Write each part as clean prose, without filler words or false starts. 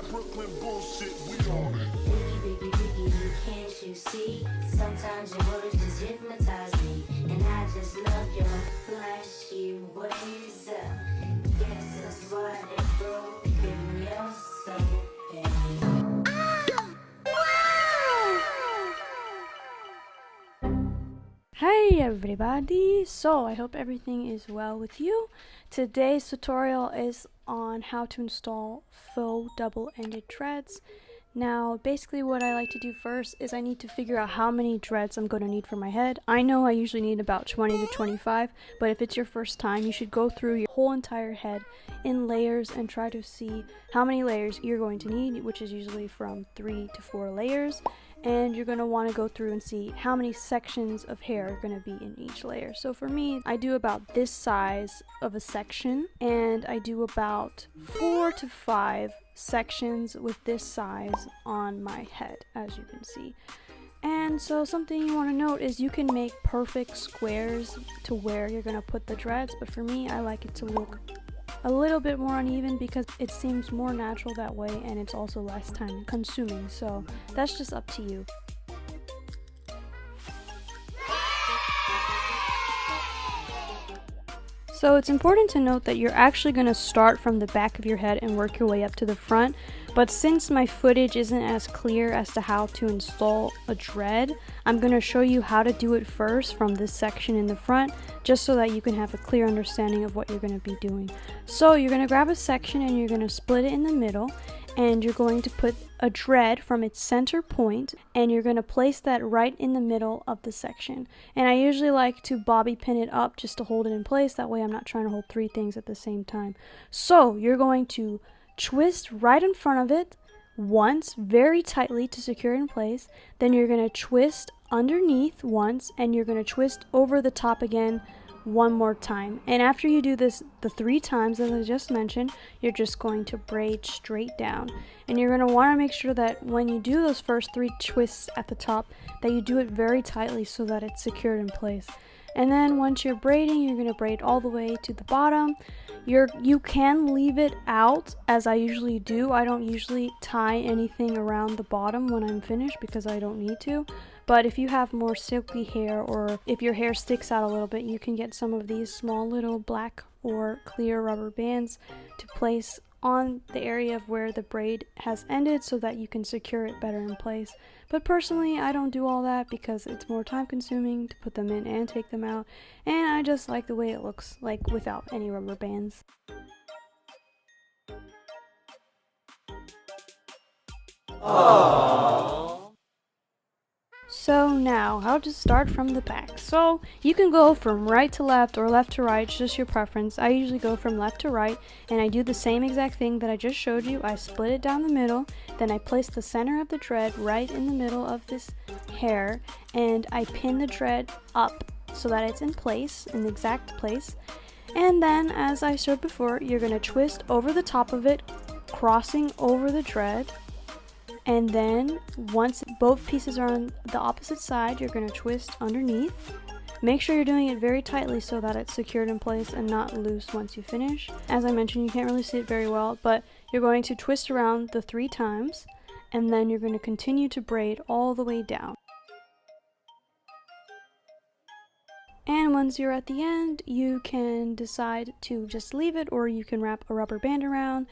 Brooklyn bullshit, we on it. Biggie, biggie, biggie, can't you see? Sometimes your words just hypnotize me, and I just love your flashy ways. Yes, that's why they broke in your soul, baby. Hey everybody! So I hope everything is well with you. Today's tutorial is on how to install Faux double-ended dreads. Now basically what I like to do first is I need to figure out how many dreads I'm going to need for my head. I know I usually need about 20 to 25, but if it's your first time you should go through your whole entire head in layers and try to see how many layers you're going to need, which is usually from 3 to 4 layers. And you're going to want to go through and see how many sections of hair are going to be in each layer. So for me, I do about this size of a section, and I do about 4 to 5 sections with this size on my head, as you can see. And so something you want to note is you can make perfect squares to where you're going to put the dreads, but for me, I like it to look a little bit more uneven because it seems more natural that way, and it's also less time consuming, so that's just up to you. So it's important to note that you're actually going to start from the back of your head and work your way up to the front, but since my footage isn't as clear as to how to install a dread, I'm going to show you how to do it first from this section in the front, just so that you can have a clear understanding of what you're going to be doing. So you're going to grab a section and you're going to split it in the middle, and you're going to put a dread from its center point, and you're going to place that right in the middle of the section. And I usually like to bobby pin it up just to hold it in place, that way I'm not trying to hold 3 things at the same time. So you're going to twist right in front of it once very tightly to secure it in place, then you're going to twist underneath once, and you're going to twist over the top again one more time. And after you do this the 3 times as I just mentioned, you're just going to braid straight down. And you're going to want to make sure that when you do those first 3 twists at the top, that you do it very tightly so that it's secured in place. And then once you're braiding, you're going to braid all the way to the bottom. You can leave it out, as I usually do. I don't usually tie anything around the bottom when I'm finished because I don't need to. But if you have more silky hair, or if your hair sticks out a little bit, you can get some of these small little black or clear rubber bands to place on the area of where the braid has ended so that you can secure it better in place. But personally, I don't do all that because it's more time consuming to put them in and take them out, and I just like the way it looks like without any rubber bands. Aww. So now, how to start from the back. So you can go from right to left or left to right, just your preference. I usually go from left to right, and I do the same exact thing that I just showed you. I split it down the middle, then I place the center of the dread right in the middle of this hair, and I pin the dread up so that it's in place, in the exact place. And then, as I showed before, you're going to twist over the top of it, crossing over the dread. And then once both pieces are on the opposite side, you're going to twist underneath. Make sure you're doing it very tightly so that it's secured in place and not loose once you finish. As I mentioned, you can't really see it very well, but you're going to twist around the 3 times, and then you're going to continue to braid all the way down. And once you're at the end, you can decide to just leave it, or you can wrap a rubber band around.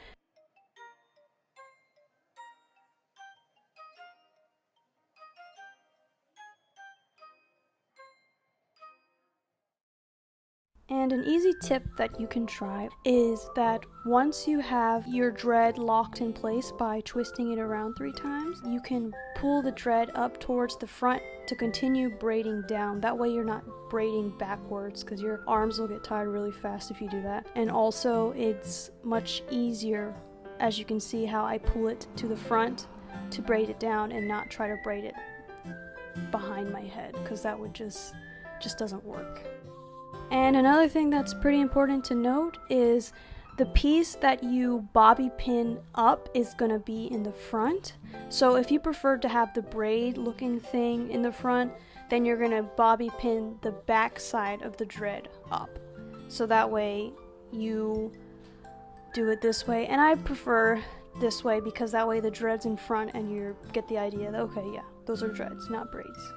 And an easy tip that you can try is that once you have your dread locked in place by twisting it around 3 times, you can pull the dread up towards the front to continue braiding down. That way you're not braiding backwards, because your arms will get tired really fast if you do that. And also it's much easier, as you can see how I pull it to the front to braid it down and not try to braid it behind my head, because that would just doesn't work. And another thing that's pretty important to note is the piece that you bobby pin up is going to be in the front. So if you prefer to have the braid looking thing in the front, then you're going to bobby pin the back side of the dread up. So that way you do it this way. And I prefer this way because that way the dreads in front and you get the idea that, okay, yeah, those are dreads, not braids.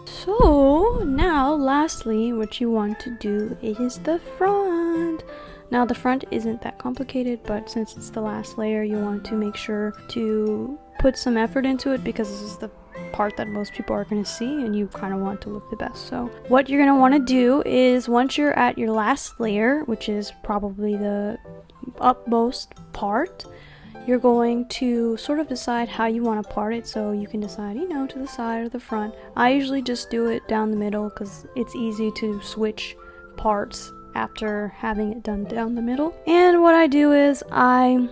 So now lastly what you want to do is the front. Now the front isn't that complicated, but since it's the last layer you want to make sure to put some effort into it because this is the part that most people are going to see and you kind of want to look the best. So what you're going to want to do is once you're at your last layer, which is probably the upmost part, you're going to sort of decide how you want to part it. So you can decide, you know, to the side or the front. I usually just do it down the middle because it's easy to switch parts after having it done down the middle. And what I do is I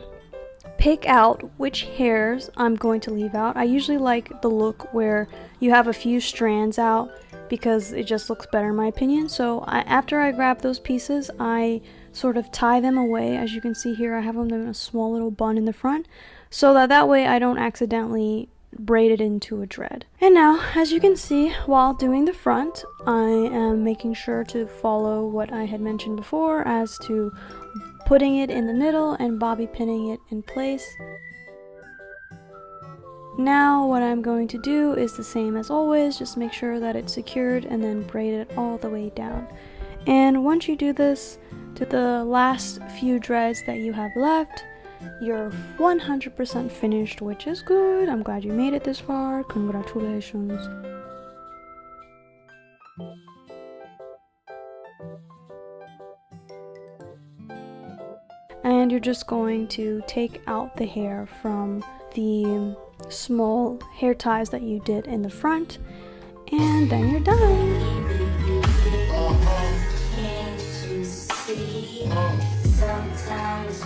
pick out which hairs I'm going to leave out. I usually like the look where you have a few strands out because it just looks better in my opinion. So after I grab those pieces, I sort of tie them away. As you can see here, I have them in a small little bun in the front so that way I don't accidentally braid it into a dread. And now, as you can see, while doing the front, I am making sure to follow what I had mentioned before as to putting it in the middle and bobby pinning it in place. Now what I'm going to do is the same as always, just make sure that it's secured and then braid it all the way down. And once you do this to the last few dreads that you have left, you're 100% finished, which is good. I'm glad you made it this far. Congratulations. And you're just going to take out the hair from the small hair ties that you did in the front, and then you're done. Can't you see? Sometimes